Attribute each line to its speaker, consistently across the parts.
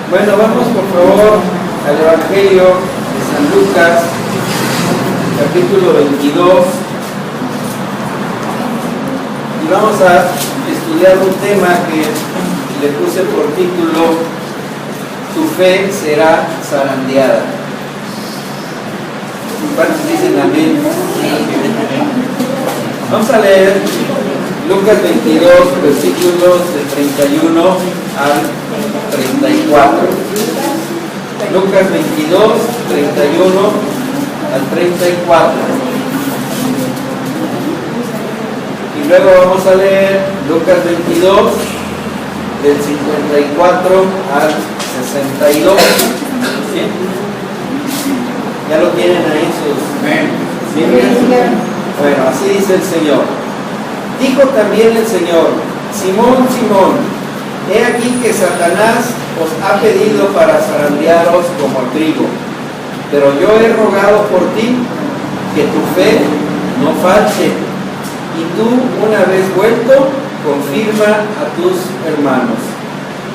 Speaker 1: Bueno, vamos por favor al Evangelio de San Lucas, capítulo 22, y vamos a estudiar un tema que le puse por título: tu fe será zarandeada. ¿Cuántos dicen amén? Vamos a leer Lucas 22, versículos del 31 al 34. Lucas 22, 31 al 34. Y luego vamos a leer Lucas 22, del 54 al 62. ¿Sí? ¿Ya lo tienen ahí sus Biblias? Bueno, así dice el Señor. Dijo también el Señor: Simón, Simón, he aquí que Satanás os ha pedido para zarandearos como trigo, pero yo he rogado por ti que tu fe no falte, y tú, una vez vuelto, confirma a tus hermanos.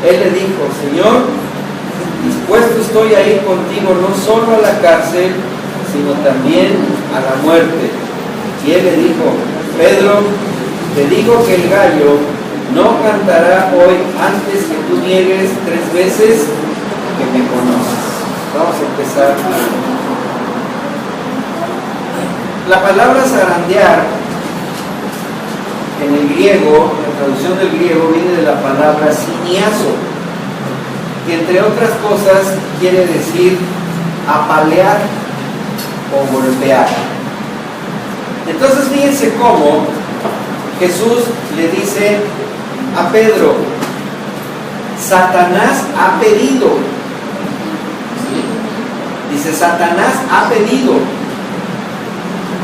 Speaker 1: Él le dijo: Señor, dispuesto estoy a ir contigo no solo a la cárcel, sino también a la muerte. Y él le dijo: Pedro, te digo que el gallo no cantará hoy antes que tú niegues 3 veces que me conoces. Vamos a empezar. La palabra zarandear en el griego, la traducción del griego, viene de la palabra siniazo, que entre otras cosas quiere decir apalear o golpear. Entonces fíjense cómo Jesús le dice a Pedro: Satanás ha pedido. ¿Sí? Dice: Satanás ha pedido.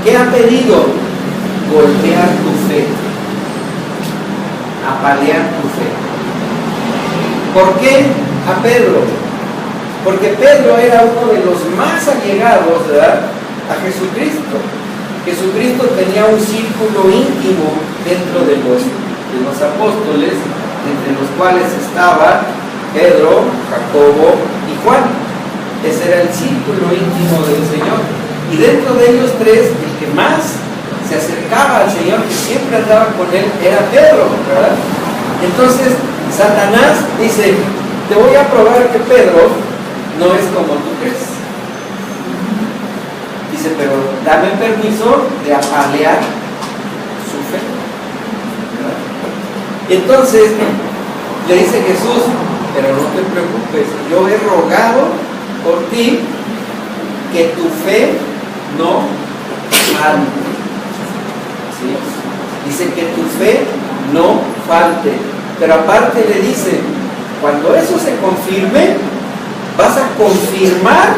Speaker 1: ¿Qué ha pedido? Golpear tu fe, apalear tu fe. ¿Por qué a Pedro? Porque Pedro era uno de los más allegados, ¿verdad?, a Jesucristo. Jesucristo tenía un círculo íntimo dentro de los apóstoles, entre los cuales estaba Pedro, Jacobo y Juan. Ese era el círculo íntimo del Señor. Y dentro de ellos 3, el que más se acercaba al Señor, que siempre andaba con él, era Pedro, ¿verdad? Entonces Satanás dice: te voy a probar que Pedro no es como tú crees. Dice: pero dame permiso de apalear su fe, ¿verdad? Entonces le dice Jesús: pero no te preocupes, yo he rogado por ti que tu fe no falte. ¿Sí? Dice que tu fe no falte. Pero aparte le dice: cuando eso se confirme, vas a confirmar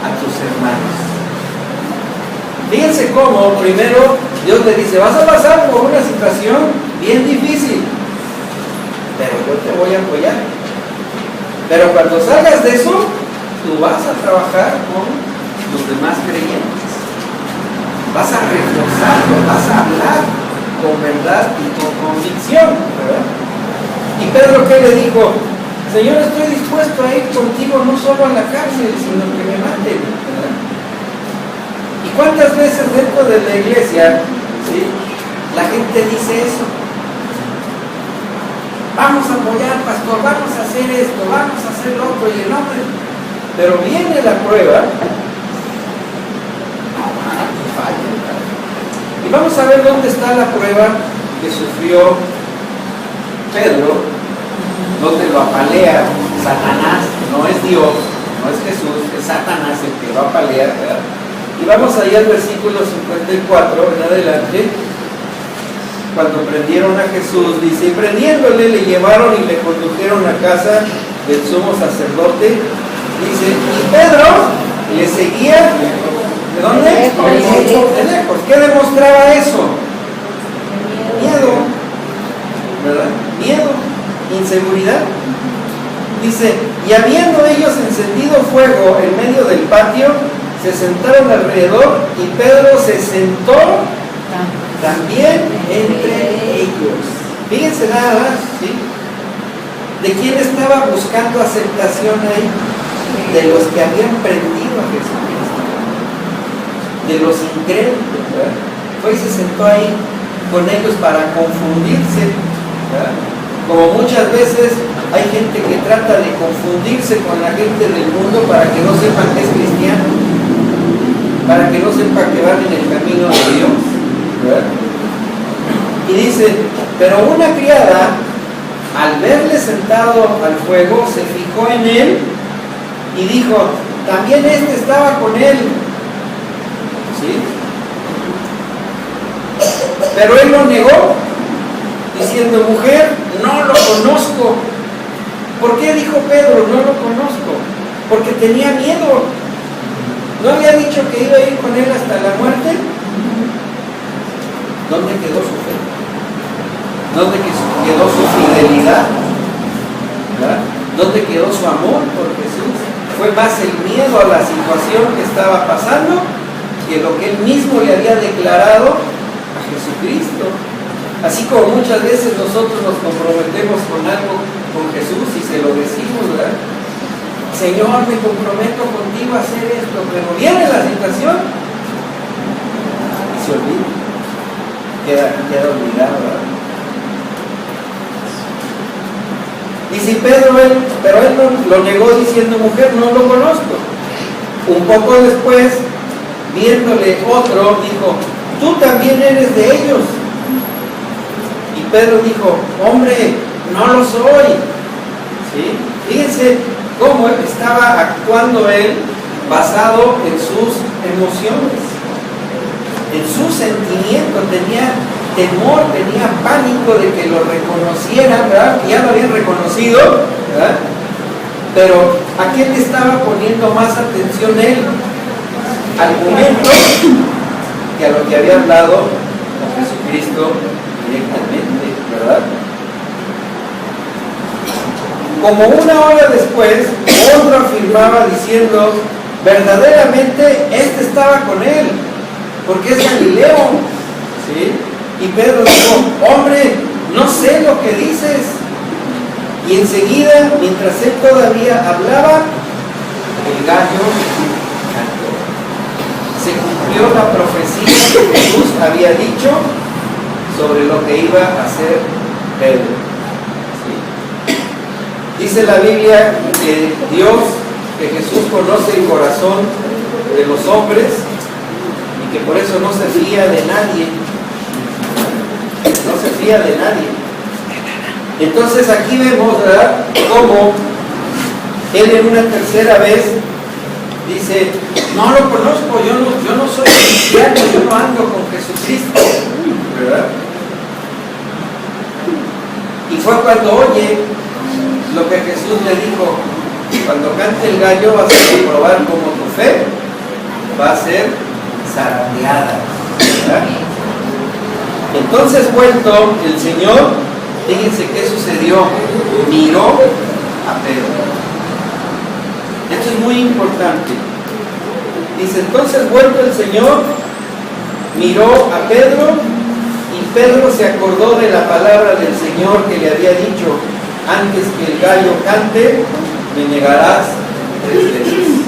Speaker 1: a tus hermanos. Fíjense cómo primero Dios le dice: vas a pasar por una situación bien difícil, pero yo te voy a apoyar. Pero cuando salgas de eso, tú vas a trabajar con los demás creyentes. Vas a reforzarlo, vas a hablar con verdad y con convicción, ¿verdad? Y Pedro, ¿qué le dijo? Señor, estoy dispuesto a ir contigo no solo a la cárcel, sino que me maten, ¿verdad? ¿Y cuántas veces dentro de la iglesia, ¿sí?, la gente dice eso? Vamos a apoyar, pastor, vamos a hacer esto, vamos a hacer lo otro, y el hombre. Pero viene la prueba, y vamos a ver dónde está la prueba que sufrió Pedro, donde lo apalea Satanás. No es Dios, no es Jesús, es Satanás el que lo apalea, ¿verdad? Y vamos allá al versículo 54 en adelante. Cuando prendieron a Jesús, dice: y prendiéndole le llevaron y le condujeron a casa del sumo sacerdote. Dice: y Pedro le seguía. ¿De dónde? De lejos. ¿Qué demostraba eso? Miedo, ¿verdad? Miedo, inseguridad. Dice: y habiendo ellos encendido fuego en medio del patio, se sentaron alrededor, y Pedro se sentó también. también entre ellos. Fíjense nada más, ¿sí? ¿De quién estaba buscando aceptación ahí? De los que habían prendido a Jesucristo, de los incrédulos, ¿verdad? Fue y se sentó ahí con ellos para confundirse, ¿verdad? Como muchas veces hay gente que trata de confundirse con la gente del mundo para que no sepan que es cristiano, para que no sepan que van en el camino de Dios, ¿verdad? Y dice, pero una criada, al verle sentado al fuego, se fijó en él y dijo, también este estaba con él. ¿Sí? Pero él lo negó, diciendo, mujer, no lo conozco. ¿Por qué dijo Pedro, no lo conozco? Porque tenía miedo. ¿No había dicho que iba a ir con él hasta la muerte? ¿Dónde quedó su fe? ¿Dónde quedó su fidelidad? ¿Verdad? ¿Dónde quedó su amor por Jesús? Fue más el miedo a la situación que estaba pasando que lo que él mismo le había declarado a Jesucristo. Así como muchas veces nosotros nos comprometemos con algo con Jesús y se lo decimos, ¿verdad? Señor, me comprometo contigo a hacer esto, pero viene la situación y se olvida, queda olvidado, ¿verdad? Y si pero él lo negó diciendo, mujer, no lo conozco. Un poco después, viéndole otro, dijo, tú también eres de ellos. Y Pedro dijo, hombre, no lo soy. ¿Sí? Fíjense cómo estaba actuando él basado en sus emociones, en su sentimiento. Tenía temor, tenía pánico de que lo reconocieran, ¿verdad? Ya lo habían reconocido, ¿verdad? Pero ¿a quién le estaba poniendo más atención él? Al momento que a lo que había hablado con Jesucristo directamente, ¿verdad? Como una hora después, otro afirmaba diciendo, verdaderamente este estaba con él, porque es Galileo, ¿sí? Y Pedro dijo, hombre, no sé lo que dices. Y enseguida, mientras él todavía hablaba, el gallo cantó. Se cumplió la profecía que Jesús había dicho sobre lo que iba a hacer Pedro. ¿Sí? Dice la Biblia que Dios, que Jesús conoce el corazón de los hombres y que por eso no se fía de nadie. No se fía de nadie. Entonces aquí vemos, ¿verdad?, cómo él en una tercera vez dice, no lo conozco, yo no soy cristiano, yo no ando con Jesucristo, ¿verdad? Y fue cuando oye lo que Jesús le dijo, cuando cante el gallo vas a comprobar cómo tu fe va a ser zarandeada, ¿verdad? Entonces vuelto el Señor, fíjense qué sucedió, miró a Pedro. Esto es muy importante. Dice, entonces vuelto el Señor, miró a Pedro y Pedro se acordó de la palabra del Señor que le había dicho, antes que el gallo cante, me negarás 3 veces.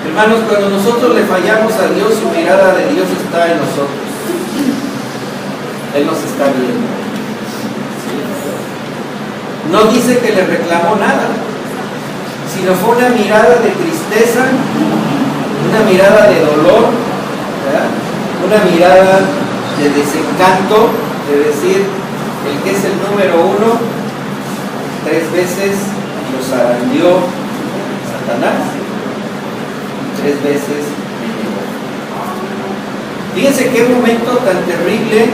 Speaker 1: Hermanos, cuando nosotros le fallamos a Dios, su mirada de Dios está en nosotros. Él nos está viendo. ¿Sí? No dice que le reclamó nada, sino fue una mirada de tristeza, una mirada de dolor, ¿verdad? Una mirada de desencanto, de decir, el que es el número 1, 3 veces lo zarandeó Satanás, y 3 veces me negó. Fíjense qué momento tan terrible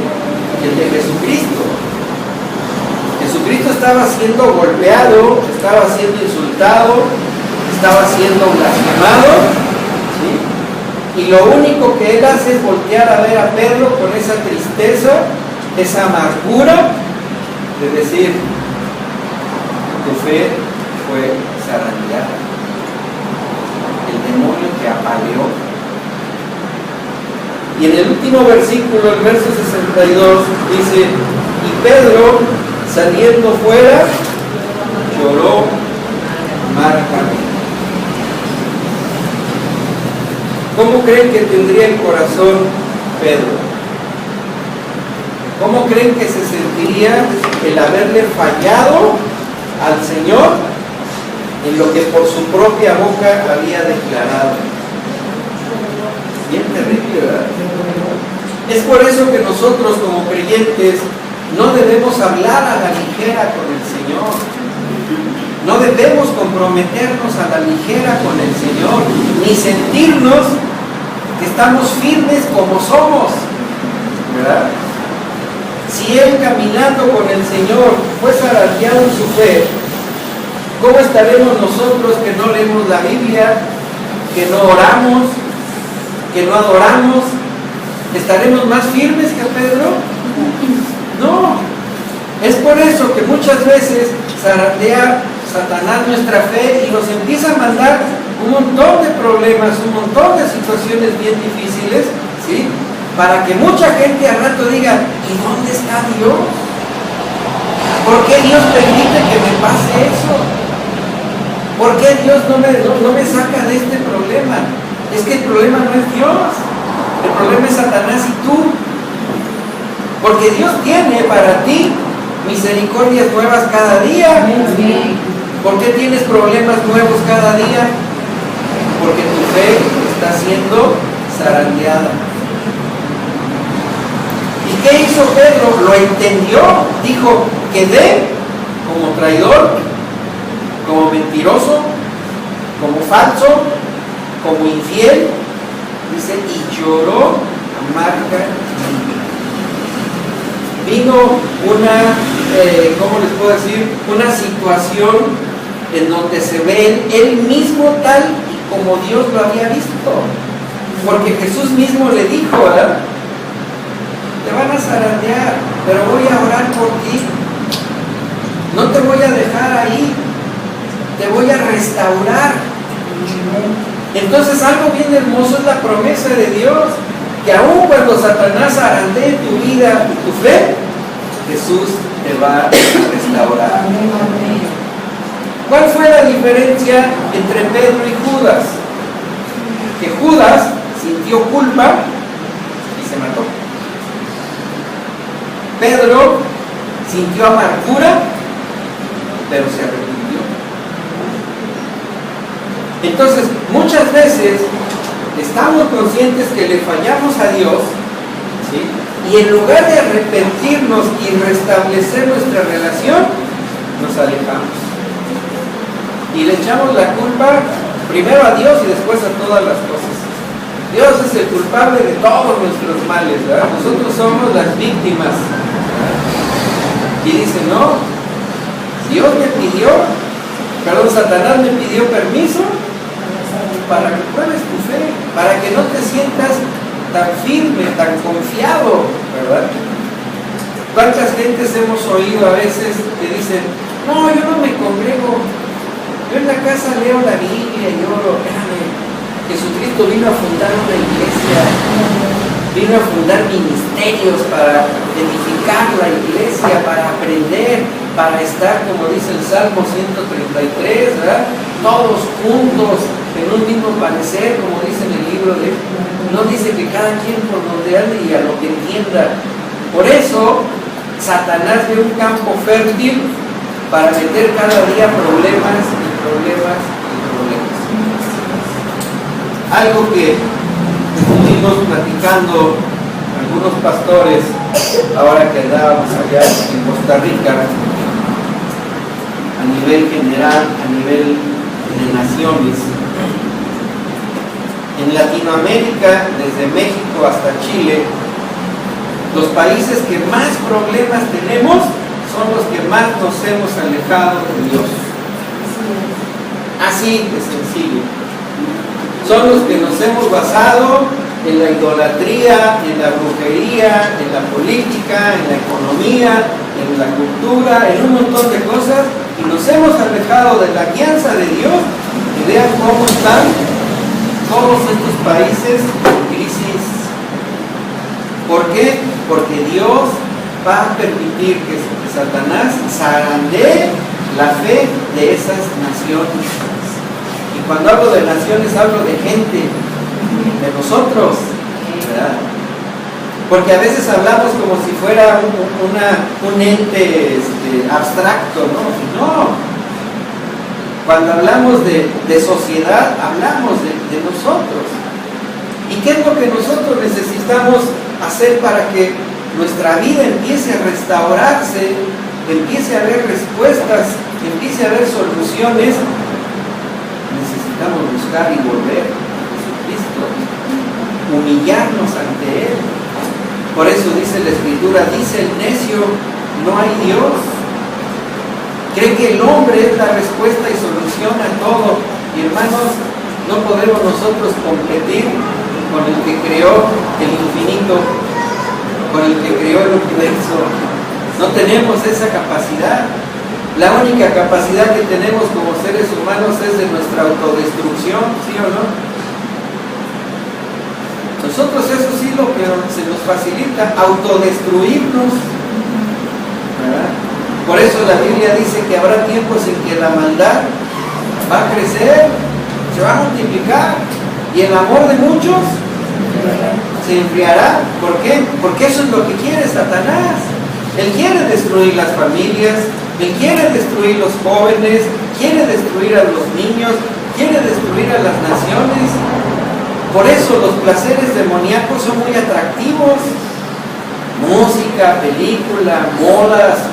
Speaker 1: el de Jesucristo. Jesucristo estaba siendo golpeado, estaba siendo insultado, estaba siendo blasfemado, ¿sí? Y lo único que él hace es voltear a ver a Pedro con esa tristeza, esa amargura de decir, tu fe fue zarandeada, el demonio te apaleó. Y en el último versículo, el verso 62, dice, y Pedro, Saliendo fuera, lloró amargamente. ¿Cómo creen que tendría el corazón Pedro? ¿Cómo creen que se sentiría el haberle fallado al Señor en lo que por su propia boca había declarado? Bien terrible, ¿verdad? Es por eso que nosotros como creyentes no debemos hablar a la ligera con el Señor. No debemos comprometernos a la ligera con el Señor, ni sentirnos que estamos firmes como somos, ¿verdad? Si Él caminando con el Señor fue zarandeado en su fe, ¿cómo estaremos nosotros que no leemos la Biblia, que no oramos, que no adoramos? ¿Estaremos más firmes que Pedro? No. Es por eso que muchas veces zarandea Satanás nuestra fe y nos empieza a mandar un montón de problemas, un montón de situaciones bien difíciles, ¿sí? Para que mucha gente al rato diga, ¿y dónde está Dios? ¿Por qué Dios permite que me pase eso? ¿Por qué Dios no me saca de este problema? Es que el problema no es Dios, el problema es Satanás y tú. Porque Dios tiene para ti misericordias nuevas cada día. ¿Por qué tienes problemas nuevos cada día? Porque tu fe está siendo zarandeada. ¿Y qué hizo Pedro? Lo entendió. Dijo, quedé como traidor, como mentiroso, como falso, como infiel. Dice, y lloró amargamente. Vino una, ¿cómo les puedo decir? Una situación en donde se ve él mismo tal y como Dios lo había visto. Porque Jesús mismo le dijo, ¿verdad? Te van a zarandear, pero voy a orar por ti. No te voy a dejar ahí, te voy a restaurar. Entonces algo bien hermoso es la promesa de Dios, que aun cuando Satanás zarandee tu vida y tu fe, Jesús te va a restaurar. ¿Cuál fue la diferencia entre Pedro y Judas? Que Judas sintió culpa y se mató. Pedro sintió amargura, pero se arrepintió. Entonces, muchas veces estamos conscientes que le fallamos a Dios, ¿sí? Y en lugar de arrepentirnos y restablecer nuestra relación, nos alejamos. Y le echamos la culpa primero a Dios y después a todas las cosas. Dios es el culpable de todos nuestros males, ¿verdad? Nosotros somos las víctimas. Y dice, no, Dios me pidió, Satanás me pidió permiso para que pruebes tu fe, para que no te sientas tan firme, tan confiado, ¿verdad? ¿Cuántas gentes hemos oído a veces que dicen, no, yo no me congrego, yo en la casa leo la Biblia y oro? Jesucristo vino a fundar una iglesia, vino a fundar ministerios para edificar la iglesia, para aprender, para estar, como dice el Salmo 133, ¿verdad? Todos juntos, en un mismo parecer, como dice en el libro de... No dice que cada quien por donde ande y a lo que entienda. Por eso, Satanás ve un campo fértil para meter cada día problemas y problemas y problemas. Algo que estuvimos platicando algunos pastores, ahora que andábamos allá en Costa Rica, a nivel general, a nivel de naciones. En Latinoamérica, desde México hasta Chile, los países que más problemas tenemos son los que más nos hemos alejado de Dios. Así de sencillo. Son los que nos hemos basado en la idolatría, en la brujería, en la política, en la economía, en la cultura, en un montón de cosas, y nos hemos alejado de la guianza de Dios. Y vean cómo están todos estos países en crisis. ¿Por qué? Porque Dios va a permitir que Satanás zarandee la fe de esas naciones. Y cuando hablo de naciones, hablo de gente, de nosotros, ¿verdad? Porque a veces hablamos como si fuera un ente abstracto, ¿no? No. Cuando hablamos de sociedad, hablamos de nosotros. ¿Y qué es lo que nosotros necesitamos hacer para que nuestra vida empiece a restaurarse, empiece a haber respuestas, empiece a haber soluciones? Necesitamos buscar y volver a Jesucristo, humillarnos ante Él. Por eso dice la Escritura, dice el necio, no hay Dios. Cree que el hombre es la respuesta y solución a todo. Y hermanos, no podemos nosotros competir con el que creó el infinito, con el que creó el universo. No tenemos esa capacidad. La única capacidad que tenemos como seres humanos es de nuestra autodestrucción, ¿sí o no? Nosotros eso sí lo que se nos facilita, autodestruirnos, ¿verdad? Por eso la Biblia dice que habrá tiempos en que la maldad va a crecer, se va a multiplicar, y el amor de muchos se enfriará. ¿Por qué? Porque eso es lo que quiere Satanás. Él quiere destruir las familias, él quiere destruir los jóvenes, quiere destruir a los niños, quiere destruir a las naciones. Por eso los placeres demoníacos son muy atractivos. Música, película, modas,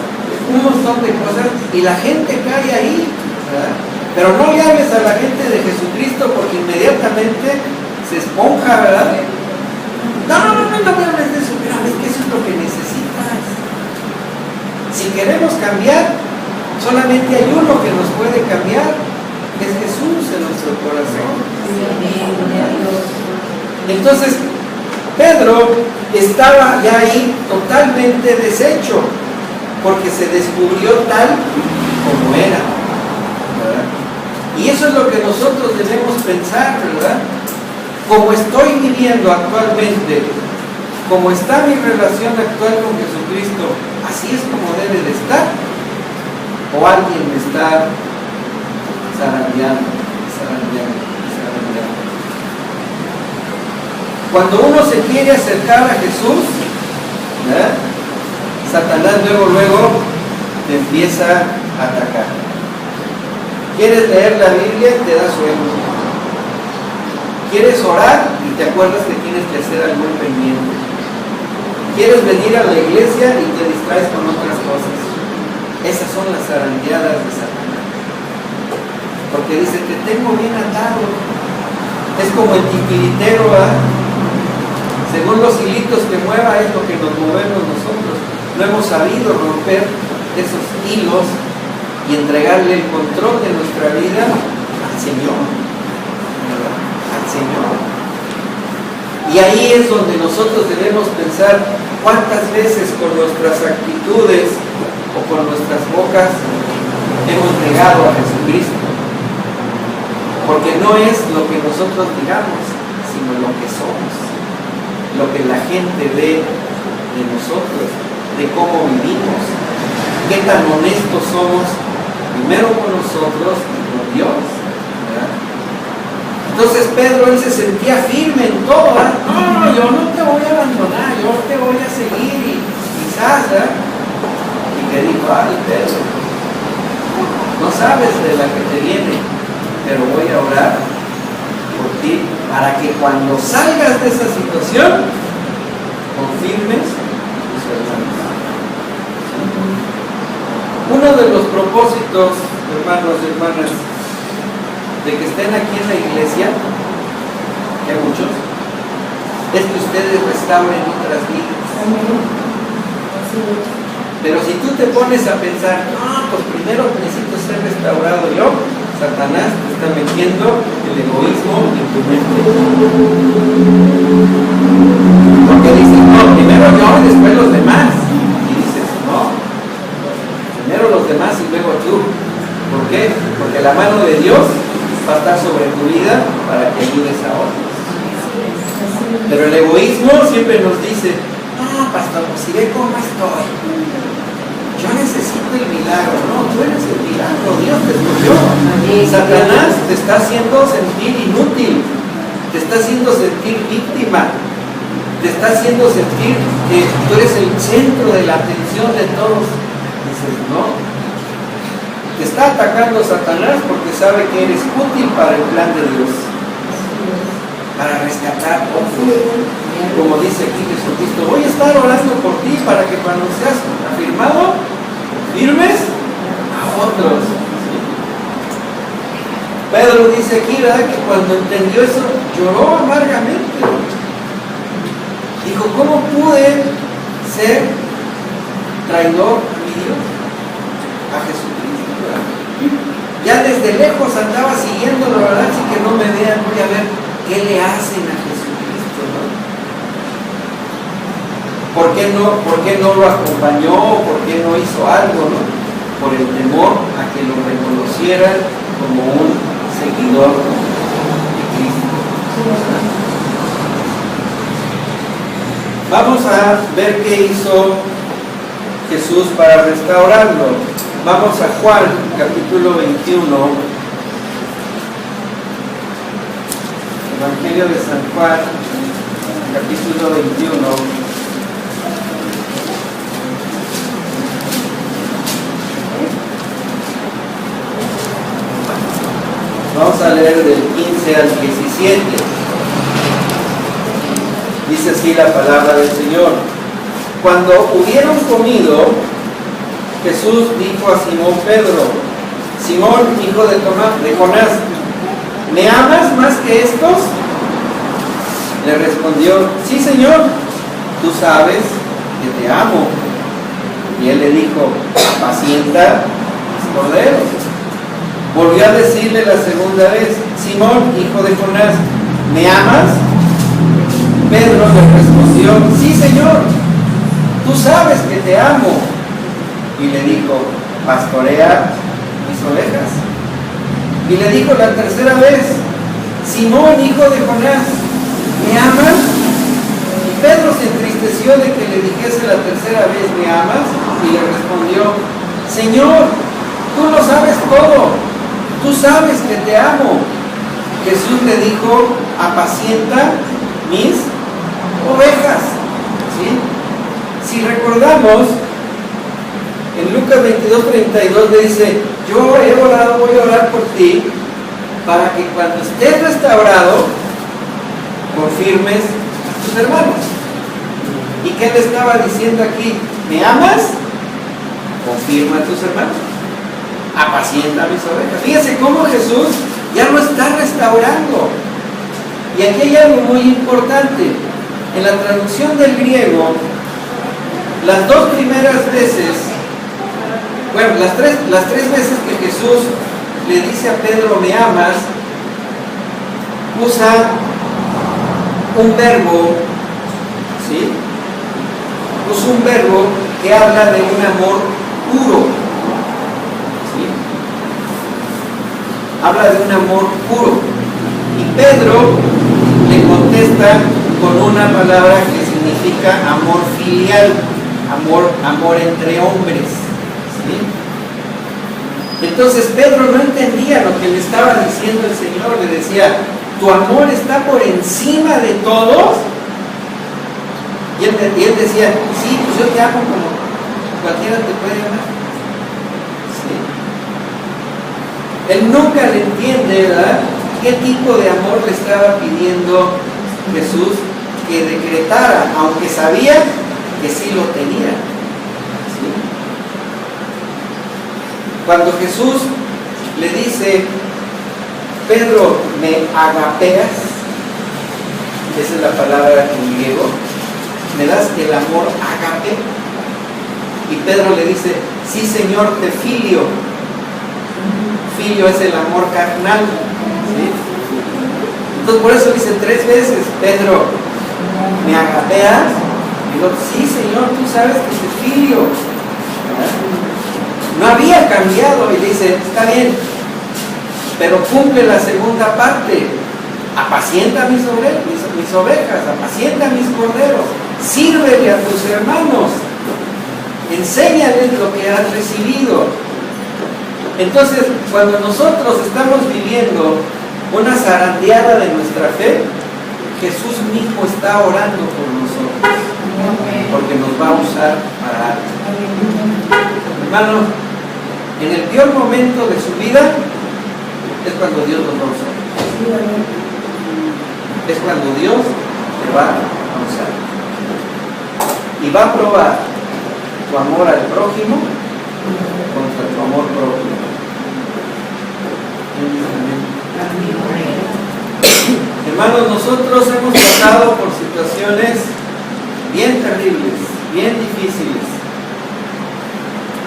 Speaker 1: un montón de cosas, y la gente cae ahí, ¿verdad? Pero no llames a la gente de Jesucristo porque inmediatamente se esponja, ¿verdad? No me hables de eso, pero es que eso es lo que necesitas. Si queremos cambiar, solamente hay uno que nos puede cambiar, es Jesús en nuestro corazón. Entonces, Pedro estaba ya ahí totalmente deshecho, porque se descubrió tal como era, ¿verdad? Y eso es lo que nosotros debemos pensar, ¿verdad? Como estoy viviendo actualmente, como está mi relación actual con Jesucristo, así es como debe de estar, o alguien me está zarandeando. Cuando uno se quiere acercar a Jesús, ¿verdad? Satanás luego te empieza a atacar. ¿Quieres leer la Biblia? Te da sueño. ¿Quieres orar? Y te acuerdas que tienes que hacer algún pendiente. ¿Quieres venir a la iglesia? Y te distraes con otras cosas. Esas son las zarandeadas de Satanás. Porque dice, te tengo bien atado. Es como el titiritero, ¿verdad? Según los hilitos que mueva es lo que nos movemos nosotros. No hemos sabido romper esos hilos y entregarle el control de nuestra vida al Señor, ¿verdad? Al Señor. Y ahí es donde nosotros debemos pensar cuántas veces con nuestras actitudes o con nuestras bocas hemos negado a Jesucristo. Porque no es lo que nosotros digamos, sino lo que somos, lo que la gente ve de nosotros, de cómo vivimos, qué tan honestos somos, primero con nosotros y con Dios, ¿verdad? Entonces Pedro, él se sentía firme en todo, ¿verdad? No, yo no te voy a abandonar, yo te voy a seguir, y quizás, ¿verdad? Y que dijo, ay Pedro, no sabes de la que te viene, pero voy a orar por ti, para que cuando salgas de esa situación, confirmes tus hermanos. Uno de los propósitos, hermanos y hermanas, de que estén aquí en la iglesia, que hay muchos, es que ustedes restauren otras vidas. Pero si tú te pones a pensar, no, pues primero necesito ser restaurado yo, Satanás te está metiendo el egoísmo en tu mente. Porque dices, no, primero yo y después los demás. Y dices, no, primero los demás y luego tú. ¿Por qué? Porque la mano de Dios va a estar sobre tu vida para que ayudes a otros. Pero el egoísmo siempre nos dice, no, pastor, pues si ve cómo estoy. yo necesito el milagro. No, tú eres el milagro, Dios te escogió. Satanás te está haciendo sentir inútil, te está haciendo sentir víctima, te está haciendo sentir que tú eres el centro de la atención de todos. Dices, no. Te está atacando Satanás porque sabe que eres útil para el plan de Dios, para rescatar otros. Como dice aquí Jesucristo, voy a estar orando por ti para que cuando seas afirmado, firmes a otros. Pedro dice aquí, ¿verdad?, que cuando entendió eso, lloró amargamente. Dijo, ¿cómo pude ser traidor a mi Dios? A Jesucristo, ¿verdad? Ya desde lejos andaba siguiéndolo, ¿verdad? Así que no me vean, voy a ver qué le hacen a Jesucristo, ¿no? ¿Por qué no lo acompañó? ¿Por qué no hizo algo, no? Por el temor a que lo reconocieran como un seguidor de Cristo. Vamos a ver qué hizo Jesús para restaurarlo. Vamos a Juan, capítulo 21. Evangelio de San Juan, capítulo 21. Vamos a leer del 15 al 17. Dice así la palabra del Señor. Cuando hubieron comido, Jesús dijo a Simón Pedro: Simón, hijo de Jonás, ¿me amas más que estos? Le respondió: sí, Señor, tú sabes que te amo. Y él le dijo: apacienta mis corderos. Volvió a decirle la segunda vez: Simón, hijo de Jonás, ¿me amas? Pedro le respondió: sí, Señor, tú sabes que te amo. Y le dijo: pastorea mis ovejas. Y le dijo la tercera vez: Simón, hijo de Jonás, ¿me amas? Y Pedro se entristeció de que le dijese la tercera vez: ¿me amas? Y le respondió: Señor, tú lo sabes todo, tú sabes que te amo. Jesús le dijo: apacienta mis ovejas. ¿Sí? Si recordamos, en Lucas 22:32 le dice: yo he orado, voy a orar por ti, para que cuando estés restaurado, confirmes a tus hermanos. ¿Y qué le estaba diciendo aquí? ¿Me amas? Confirma a tus hermanos. Apacienta mis ovejas. Fíjense cómo Jesús ya lo está restaurando. Y aquí hay algo muy importante. En la traducción del griego, las dos primeras veces, bueno, las tres veces que Jesús le dice a Pedro: ¿me amas?, usa un verbo, ¿sí? Usa un verbo que habla de un amor puro, ¿sí? Habla de un amor puro. Y Pedro le contesta con una palabra que significa amor filial, amor entre hombres, ¿sí? Entonces Pedro no entendía lo que le estaba diciendo el Señor. Le decía: tu amor está por encima de todos. Y él decía: sí, pues yo te amo como cualquiera te puede amar. ¿Sí? Él nunca le entiende, ¿verdad?, qué tipo de amor le estaba pidiendo Jesús que decretara, aunque sabía que sí lo tenía. ¿Sí? Cuando Jesús le dice: Pedro, ¿me agapeas? Esa es la palabra en griego. ¿Me das el amor agape? Y Pedro le dice: sí, Señor, te filio. Filio es el amor carnal, ¿sí? Entonces por eso dice tres veces: Pedro, ¿me agapeas? Y digo: sí, Señor, tú sabes que te filio. No había cambiado. Y dice: está bien, pero cumple la segunda parte. Apacienta mis ovejas, apacienta mis corderos, sírvele a tus hermanos. enséñales lo que has recibido. Entonces, cuando nosotros estamos viviendo una zarandeada de nuestra fe, Jesús mismo está orando por nosotros, porque nos va a usar para algo. Hermanos, en el peor momento de su vida es cuando Dios nos va a usar. Es cuando Dios te va a usar. Y va a probar tu amor al prójimo contra tu amor propio. Hermanos, nosotros hemos pasado por situaciones bien terribles, bien difíciles.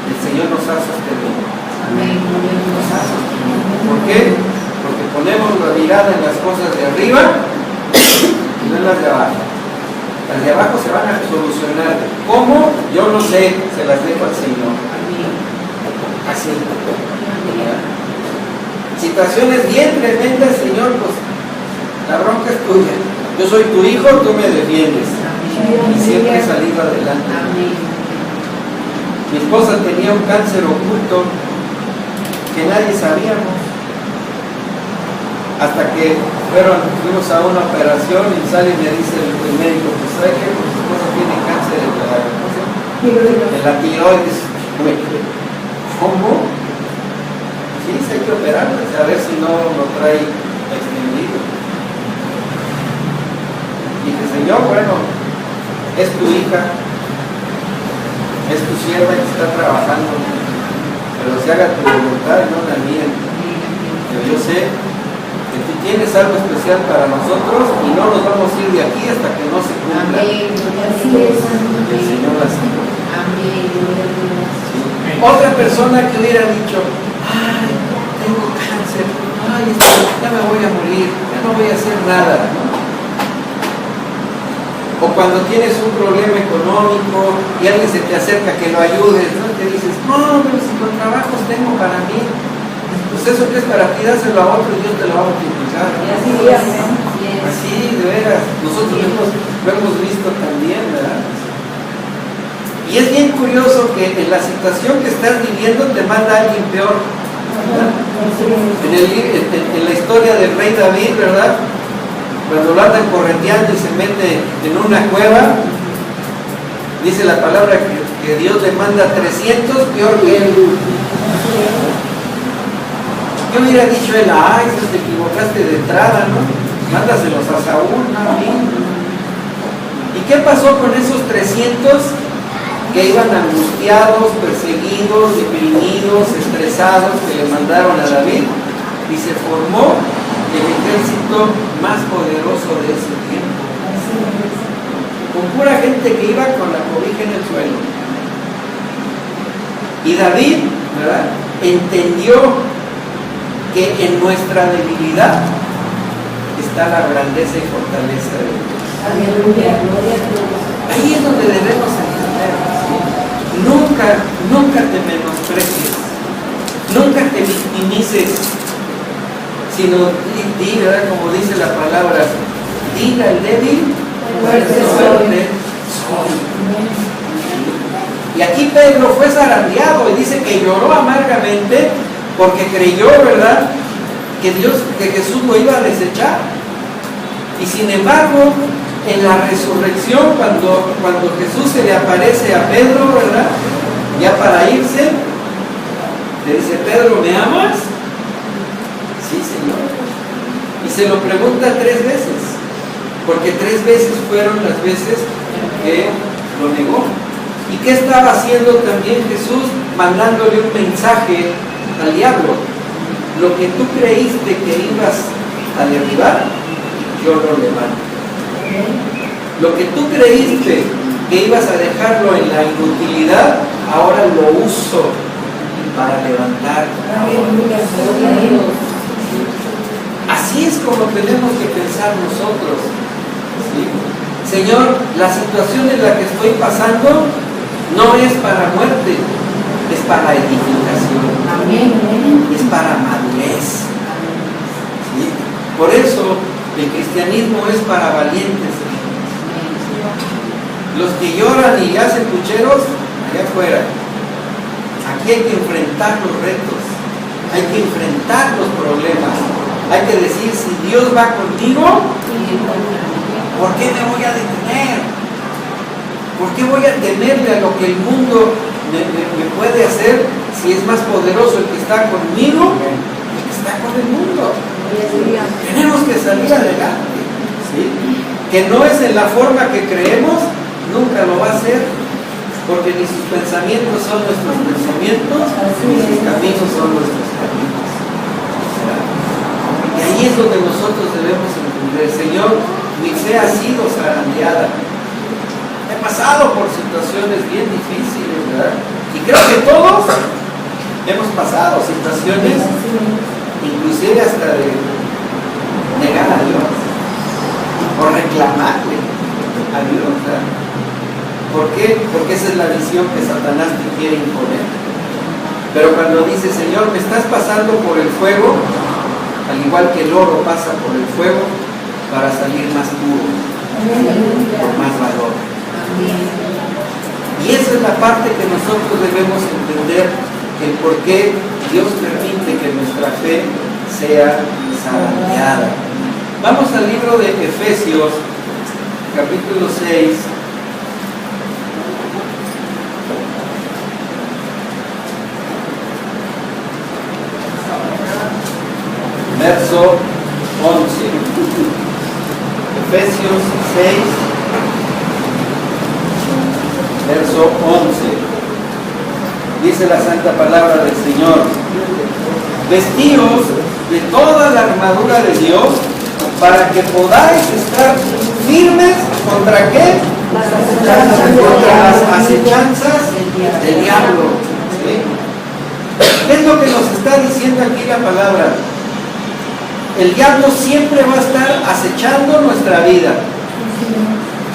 Speaker 1: El Señor nos ha sostenido. Nos ha sostenido. ¿Por qué? Porque ponemos la mirada en las cosas de arriba y no en las de abajo. Las de abajo se van a solucionar. ¿Cómo? Yo no sé, se las dejo al Señor. Así. Situaciones bien tremendas, Señor, pues la bronca es tuya. Yo soy tu hijo, tú me defiendes. Y siempre he salido adelante. Mi esposa tenía un cáncer oculto que nadie sabíamos. Hasta que fuimos a una operación y sale y me dice el médico, pues ¿sabe qué? Pues su esposa tiene cáncer en la tiroides. ¿Cómo? Sí, hay que operarla, a ver si no lo trae extendido. Dije, Señor, bueno, es tu hija, es tu sierva que está trabajando, pero se haga tu voluntad y no la mía. Pero yo sé que tú tienes algo especial para nosotros y no nos vamos a ir de aquí hasta que no se cumpla. Amén. El Señor la salve. Otra persona que hubiera dicho, ay, tengo cáncer, ay, ya me voy a morir, ya no voy a hacer nada. O cuando tienes un problema económico y alguien se te acerca que lo ayudes, ¿no? Te dices, no, pero si con trabajos tengo para mí, pues eso que es para ti, dáselo a otro y Dios te lo va a multiplicar. Así, de veras, nosotros lo hemos visto también, ¿verdad? Y es bien curioso que en la situación que estás viviendo te manda a alguien peor. En la historia del rey David, ¿verdad? Cuando lo andan correteando y se mete en una cueva, dice la palabra que Dios le manda 300 peor que él. Yo hubiera dicho él, ay, si te equivocaste de entrada, ¿no? Mándaselos a Saúl, ¿no? ¿Y qué pasó con esos 300 que iban angustiados, perseguidos, deprimidos, estresados, que le mandaron a David? Y se formó el ejército más poderoso de ese tiempo, con pura gente que iba con la cobija en el suelo. Y David, ¿verdad?, entendió que en nuestra debilidad está la grandeza y fortaleza de Dios. Ahí es donde debemos entender. Nunca te menosprecies, nunca te victimices, sino di, ¿verdad?, como dice la palabra, diga al débil, fuerte soy. Y aquí Pedro fue zarandeado y dice que lloró amargamente porque creyó, ¿verdad?, que Jesús lo iba a desechar. Y sin embargo, en la resurrección, cuando Jesús se le aparece a Pedro, ¿verdad?, ya para irse, le dice, Pedro, ¿me amas? Sí, Señor. Y se lo pregunta 3 veces, porque 3 veces fueron las veces que lo negó. ¿Y qué estaba haciendo también Jesús? Mandándole un mensaje al diablo. Lo que tú creíste que ibas a derribar, yo lo levanto. Lo que tú creíste que ibas a dejarlo en la inutilidad, ahora lo uso para levantar. Así es como tenemos que pensar nosotros. ¿Sí? Señor, la situación en la que estoy pasando no es para muerte, es para edificación. Es para madurez. ¿Sí? Por eso el cristianismo es para valientes. Los que lloran y hacen pucheros, allá afuera. Aquí hay que enfrentar los retos, hay que enfrentar los problemas, hay que decir, si Dios va conmigo, ¿por qué me voy a detener? ¿Por qué voy a temerle a lo que el mundo me puede hacer si es más poderoso el que está conmigo que el que está con el mundo? Tenemos que salir adelante, ¿sí? Que no es en la forma que creemos, nunca lo va a ser, porque ni sus pensamientos son nuestros pensamientos, ni sus caminos son nuestros caminos. Y ahí es donde nosotros debemos entender, Señor, mi fe ha sido zarandeada. He pasado por situaciones bien difíciles, ¿verdad? Y creo que todos hemos pasado situaciones, inclusive hasta de negar a Dios, o reclamarle a Dios, ¿verdad? ¿Por qué? Porque esa es la visión que Satanás te quiere imponer. Pero cuando dice, Señor, me estás pasando por el fuego, al igual que el oro pasa por el fuego, para salir más puro, con más valor. Y esa es la parte que nosotros debemos entender, el por qué Dios permite que nuestra fe sea zarandeada. Vamos al libro de Efesios, capítulo 6. Verso 11. Efesios 6, verso 11. Dice la santa palabra del Señor: vestíos de toda la armadura de Dios para que podáis estar firmes ¿contra qué? Contra las acechanzas del diablo. ¿Sí? ¿Qué es lo que nos está diciendo aquí la palabra? El diablo siempre va a estar acechando nuestra vida.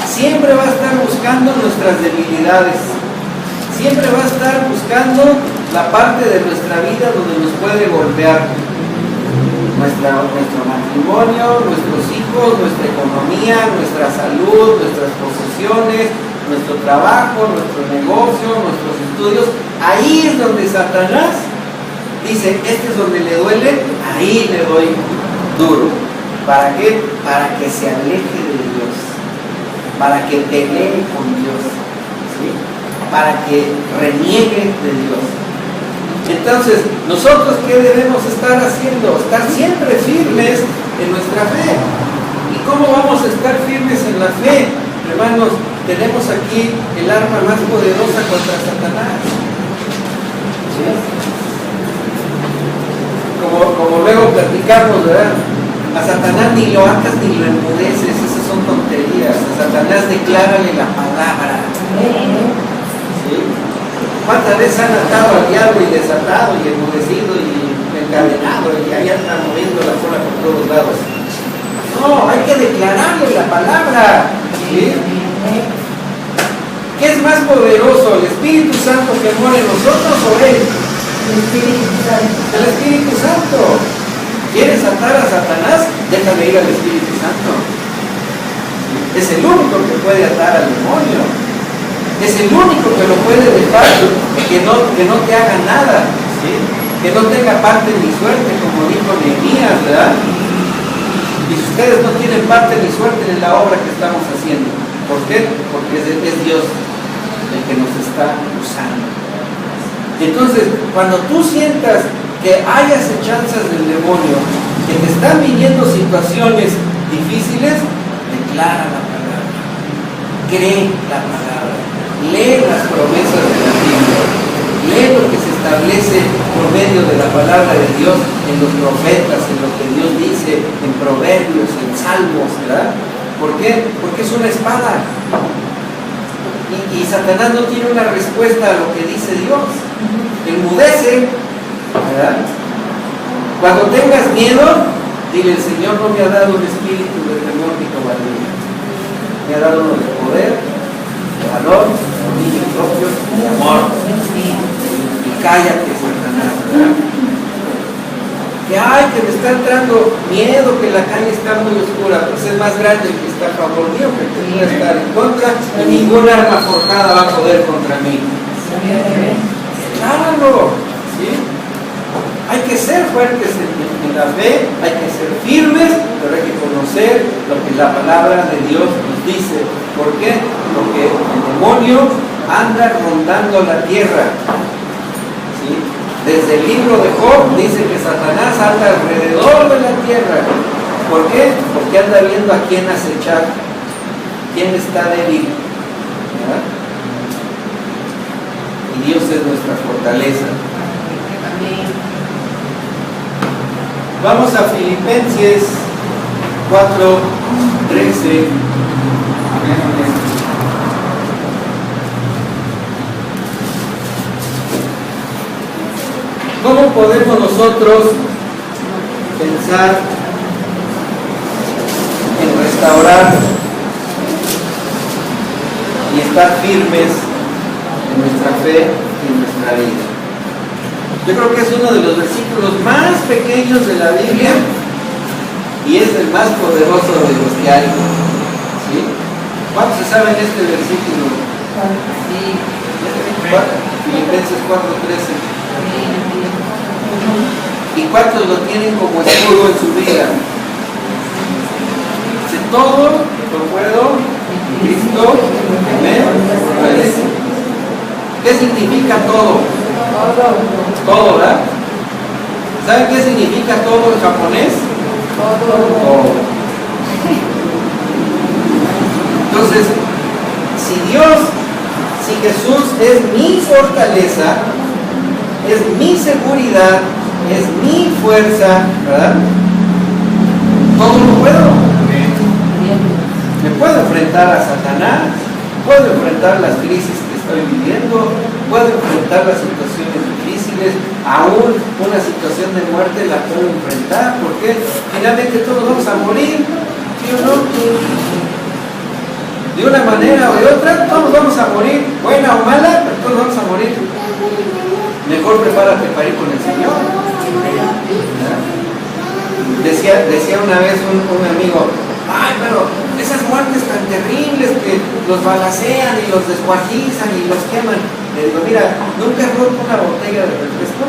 Speaker 1: Siempre va a estar buscando nuestras debilidades. Siempre va a estar buscando la parte de nuestra vida donde nos puede golpear. Nuestro matrimonio, nuestros hijos, nuestra economía, nuestra salud, nuestras posesiones, nuestro trabajo, nuestro negocio, nuestros estudios. Ahí es donde Satanás dice, este es donde le duele, ahí le doy duro. ¿Para qué? Para que se aleje de Dios, para que pelee con Dios, ¿sí? Para que reniegue de Dios. Entonces, ¿nosotros qué debemos estar haciendo? Estar siempre firmes en nuestra fe. ¿Y cómo vamos a estar firmes en la fe? Hermanos, tenemos aquí el arma más poderosa contra Satanás, ¿sí? Como luego platicamos, ¿verdad? A Satanás ni lo atas ni lo enmudeces, esas son tonterías. A Satanás declárale la palabra. ¿Sí? ¿Cuántas veces han atado al diablo y desatado y enmudecido y encadenado y ahí anda moviendo la cola por todos lados? No, hay que declararle la palabra. ¿Sí? ¿Qué es más poderoso, el Espíritu Santo que mora en nosotros o Él? El Espíritu Santo. ¿Quieres atar a Satanás? Déjame ir al Espíritu Santo. Es el único que puede atar al demonio. Es el único que lo puede dejar que no te haga nada, ¿sí? Que no tenga parte ni suerte, como dijo Nehemías, ¿verdad? Y si ustedes no tienen parte ni suerte en la obra que estamos haciendo, ¿por qué? Porque es Dios el que nos está usando. Entonces, cuando tú sientas que hay acechanzas del demonio, que te están viniendo situaciones difíciles, declara la palabra, cree la palabra, lee las promesas de la Biblia, lee lo que se establece por medio de la palabra de Dios en los profetas, en lo que Dios dice, en proverbios, en salmos, ¿verdad? ¿Por qué? Porque es una espada. Y Satanás no tiene una respuesta a lo que dice Dios. Enmudece, ¿verdad? Cuando tengas miedo, dile: el Señor no me ha dado un espíritu de temor ni cobardía. Me ha dado uno de poder, de valor, de dominio propio, de amor. Y cállate, Satanás, ¿verdad? Que me está entrando miedo, que la calle está muy oscura, pues es más grande el que está a favor mío que el que puede estar en contra, y ningún arma forjada va a poder contra mí. Claro, ¿sí? Hay que ser fuertes en la fe, hay que ser firmes, pero hay que conocer lo que la palabra de Dios nos dice. ¿Por qué? Porque el demonio anda rondando la tierra. ¿Sí? Desde el libro de Job dice que Satanás anda alrededor de la tierra. ¿Por qué? Porque anda viendo a quién acechar, quién está débil. ¿Verdad? Y Dios es nuestra fortaleza. Vamos a Filipenses 4:13. ¿Cómo podemos nosotros pensar en restaurar y estar firmes en nuestra fe y en nuestra vida? Yo creo que es uno de los versículos más pequeños de la Biblia y es el más poderoso de los que hay. ¿Sí? ¿Cuántos se saben este versículo? Sí. Filipenses 4:13. ¿Y cuántos lo tienen como escudo en su vida? Si todo lo puedo en Cristo que me fortalece. ¿Qué significa todo? Todo, ¿verdad? ¿Saben qué significa todo en japonés? Todo. Entonces, si Jesús es mi fortaleza, es mi seguridad, es mi fuerza, ¿verdad? Todo lo puedo. Me puedo enfrentar a Satanás, puedo enfrentar las crisis que estoy viviendo, puedo enfrentar las situaciones difíciles, aún una situación de muerte la puedo enfrentar, porque finalmente todos vamos a morir, ¿sí o no? De una manera o de otra, todos vamos a morir, buena o mala, pero todos vamos a morir. Mejor prepárate para ir con el Señor. Decía una vez un amigo, ay, pero esas muertes tan terribles que los balacean y los descuartizan y los queman. Le digo, mira, ¿nunca has roto una botella de refresco?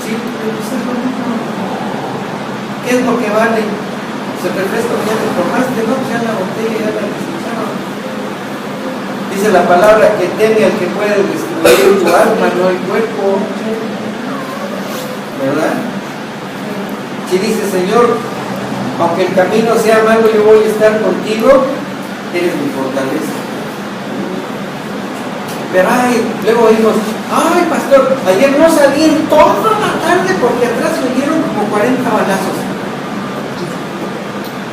Speaker 1: Sí, ¿qué es lo que vale? Pues el refresco ya te tomaste, ¿no? Ya la botella ya la desecharon. Dice la palabra que teme al que puede destruir tu alma, no el cuerpo. ¿Verdad? Si dice, Señor, aunque el camino sea malo, yo voy a estar contigo, eres mi fortaleza. Pero luego oímos, ay pastor, ayer no salí en toda la tarde porque atrás me dieron como 40 balazos.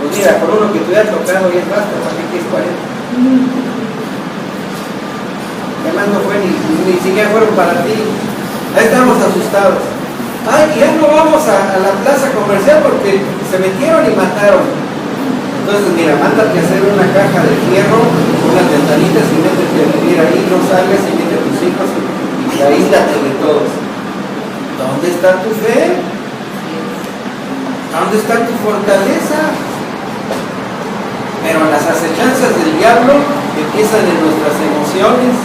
Speaker 1: Pues mira, por uno que te hubiera tocado y es basta, ¿para qué quieres 40? Además no fue ni siquiera fueron para ti. Ahí estamos asustados. Ay, ya no vamos a la plaza comercial porque se metieron y mataron. Entonces, mira, mándate a hacer una caja de fierro, unas ventanitas y métete a vivir ahí, no salgas y mete a tus hijos y aíslate de todos. ¿Dónde está tu fe? ¿Dónde está tu fortaleza? Pero las acechanzas del diablo empiezan en nuestras emociones,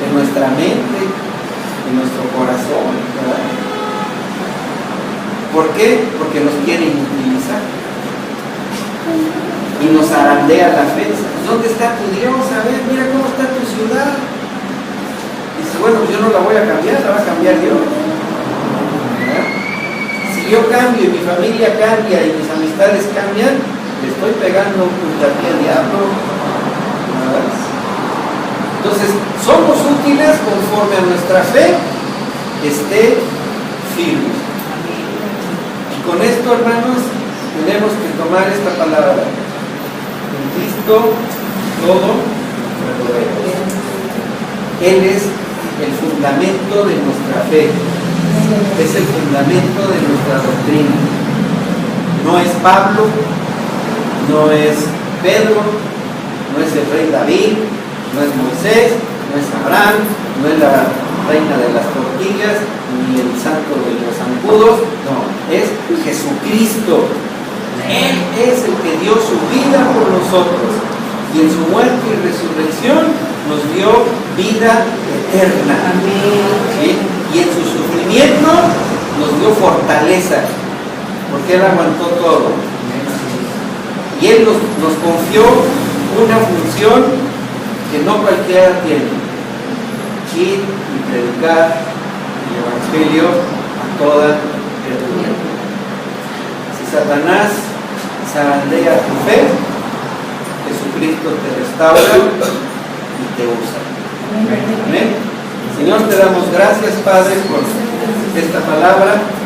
Speaker 1: en nuestra mente, en nuestro corazón, ¿verdad? ¿Por qué? Porque nos quieren utilizar y nos arandea la fe. ¿Dónde está tu Dios? A ver, mira cómo está tu ciudad. Dice, bueno, yo no la voy a cambiar, la va a cambiar Dios. ¿Verdad? Si yo cambio y mi familia cambia y mis amistades cambian, le estoy pegando un puntapié al diablo. ¿Verdad? Entonces, somos útiles conforme a nuestra fe esté firme. Con esto, hermanos, tenemos que tomar esta palabra. En Cristo todo lo podemos. Él es el fundamento de nuestra fe. Es el fundamento de nuestra doctrina. No es Pablo, no es Pedro, no es el rey David, no es Moisés, no es Abraham, no es la reina de las tortillas, ni el santo de los zancudos, no, es Jesucristo. Él es el que dio su vida por nosotros y en su muerte y resurrección nos dio vida eterna. ¿Sí? Y en su sufrimiento nos dio fortaleza, porque Él aguantó todo. Y Él nos confió una función que no cualquiera tiene: ir y predicar el Evangelio a toda criatura. Si Satanás zarandea tu fe, Jesucristo te restaura y te usa. Amén. Señor, te damos gracias, Padre, por esta palabra.